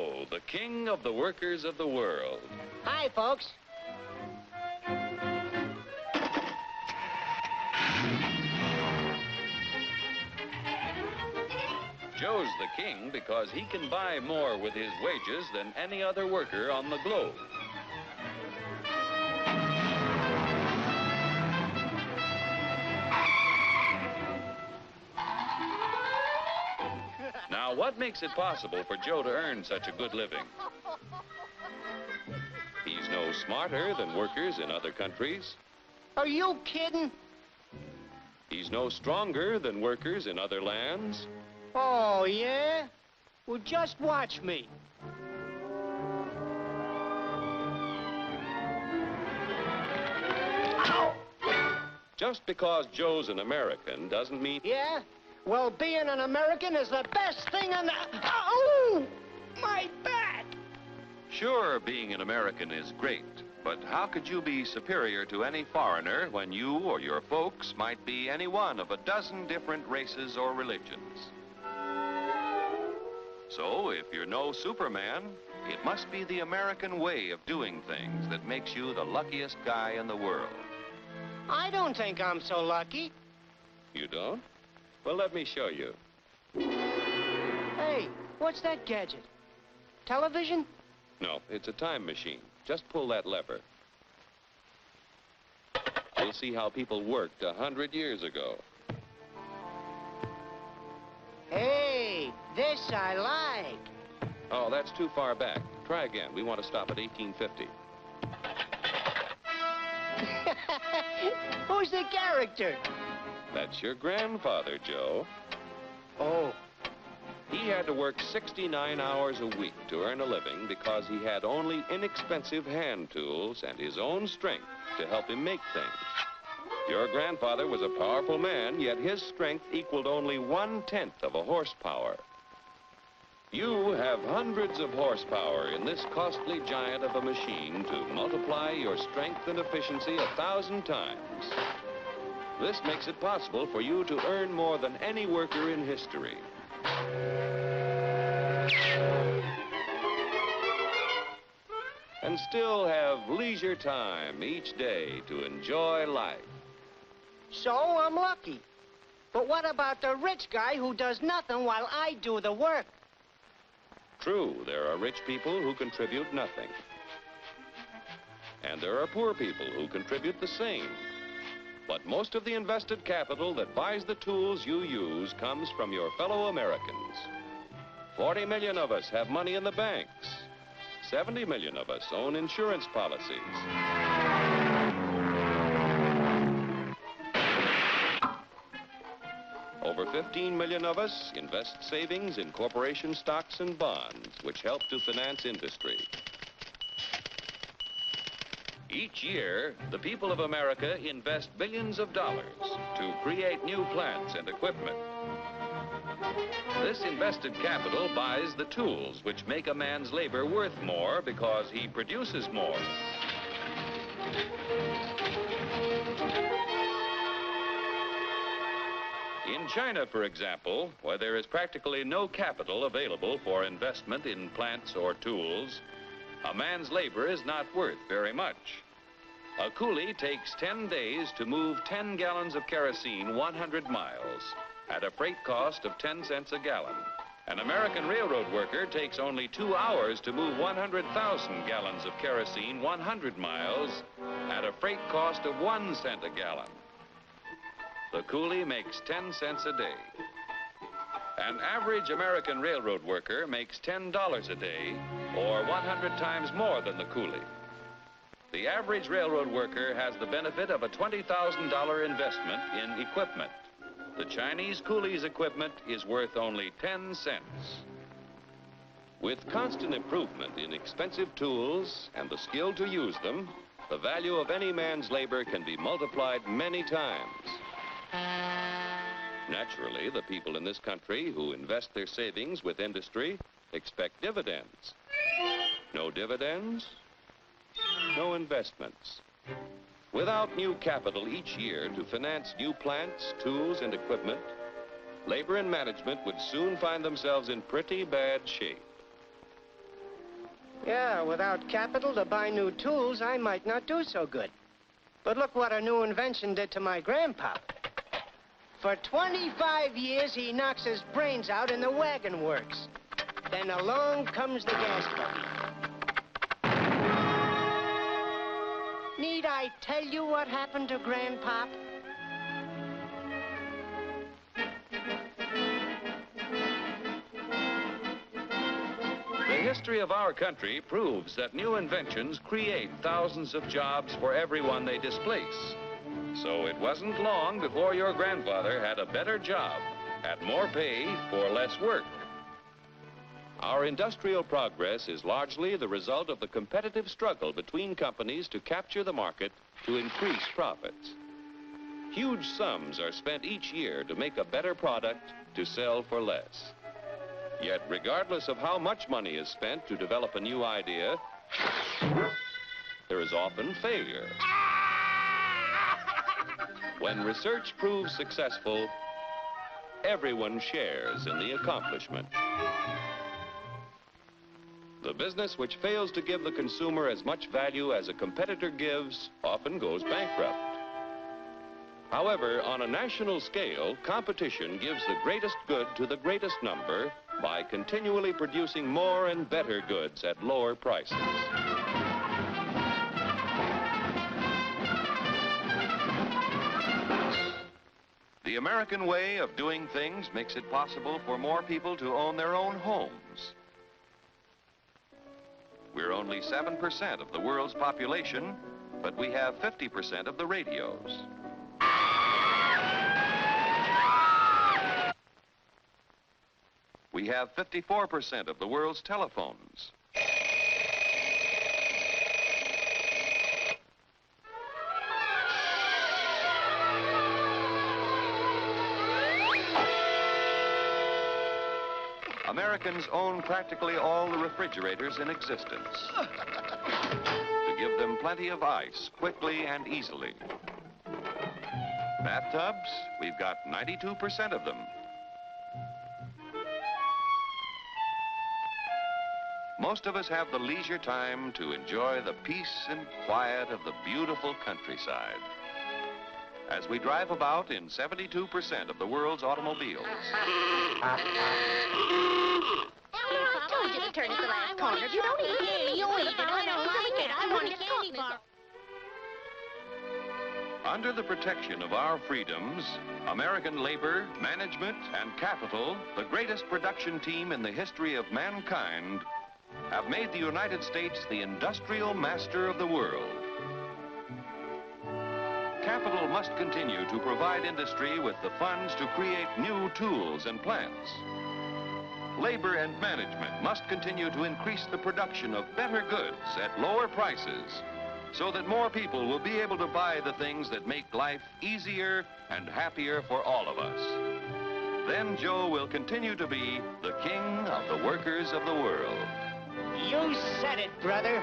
Joe, the king of the workers of the world. Hi, folks. Joe's the king because he can buy more with his wages than any other worker on the globe. Now, what makes it possible for Joe to earn such a good living? He's no smarter than workers in other countries. Are you kidding? He's no stronger than workers in other lands. Oh, yeah? Well, just watch me. Ow! Just because Joe's an American doesn't mean... Yeah? Well, being an American is the best thing on the... Oh! My back! Sure, being an American is great, but how could you be superior to any foreigner when you or your folks might be any one of a dozen different races or religions? So, if you're no Superman, it must be the American way of doing things that makes you the luckiest guy in the world. I don't think I'm so lucky. You don't? Well, let me show you. Hey, what's that gadget? Television? No, it's a time machine. Just pull that lever. You'll see how people worked 100 years ago. Hey, this I like. Oh, that's too far back. Try again. We want to stop at 1850. Who's the character? That's your grandfather, Joe. Oh. He had to work 69 hours a week to earn a living because he had only inexpensive hand tools and his own strength to help him make things. Your grandfather was a powerful man, yet his strength equaled only 1/10 of a horsepower. You have hundreds of horsepower in this costly giant of a machine to multiply your strength and efficiency 1,000 times. This makes it possible for you to earn more than any worker in history. And still have leisure time each day to enjoy life. So I'm lucky. But what about the rich guy who does nothing while I do the work? True, there are rich people who contribute nothing. And there are poor people who contribute the same. But most of the invested capital that buys the tools you use comes from your fellow Americans. 40 million of us have money in the banks. 70 million of us own insurance policies. Over 15 million of us invest savings in corporation stocks and bonds, which help to finance industry. Each year, the people of America invest billions of dollars to create new plants and equipment. This invested capital buys the tools which make a man's labor worth more because he produces more. In China, for example, where there is practically no capital available for investment in plants or tools, a man's labor is not worth very much. A coolie takes 10 days to move 10 gallons of kerosene 100 miles at a freight cost of 10 cents a gallon. An American railroad worker takes only 2 hours to move 100,000 gallons of kerosene 100 miles at a freight cost of 1 cent a gallon. The coolie makes 10 cents a day. An average American railroad worker makes $10 a day, or 100 times more than the coolie. The average railroad worker has the benefit of a $20,000 investment in equipment. The Chinese coolie's equipment is worth only 10 cents. With constant improvement in expensive tools and the skill to use them, the value of any man's labor can be multiplied many times. Naturally, the people in this country who invest their savings with industry expect dividends. No dividends, no investments. Without new capital each year to finance new plants, tools, and equipment, labor and management would soon find themselves in pretty bad shape. Yeah, without capital to buy new tools, I might not do so good. But look what a new invention did to my grandpa. For 25 years, he knocks his brains out in the wagon works. Then along comes the gas buggy. Need I tell you what happened to Grandpop? The history of our country proves that new inventions create thousands of jobs for everyone they displace. So it wasn't long before your grandfather had a better job, had more pay for less work. Our industrial progress is largely the result of the competitive struggle between companies to capture the market to increase profits. Huge sums are spent each year to make a better product to sell for less. Yet, regardless of how much money is spent to develop a new idea, there is often failure. When research proves successful, everyone shares in the accomplishment. The business which fails to give the consumer as much value as a competitor gives often goes bankrupt. However, on a national scale, competition gives the greatest good to the greatest number by continually producing more and better goods at lower prices. The American way of doing things makes it possible for more people to own their own homes. We're only 7% of the world's population, but we have 50% of the radios. We have 54% of the world's telephones. Americans own practically all the refrigerators in existence to give them plenty of ice quickly and easily. Bathtubs, we've got 92% of them. Most of us have the leisure time to enjoy the peace and quiet of the beautiful countryside as we drive about in 72% of the world's automobiles. I told you to turn at the last corner. If you don't eat it, you won't eat it. I don't like it. I want a candy bar. Under the protection of our freedoms, American labor, management, and capital, the greatest production team in the history of mankind, have made the United States the industrial master of the world. Capital must continue to provide industry with the funds to create new tools and plants. Labor and management must continue to increase the production of better goods at lower prices so that more people will be able to buy the things that make life easier and happier for all of us. Then Joe will continue to be the king of the workers of the world. You said it, brother.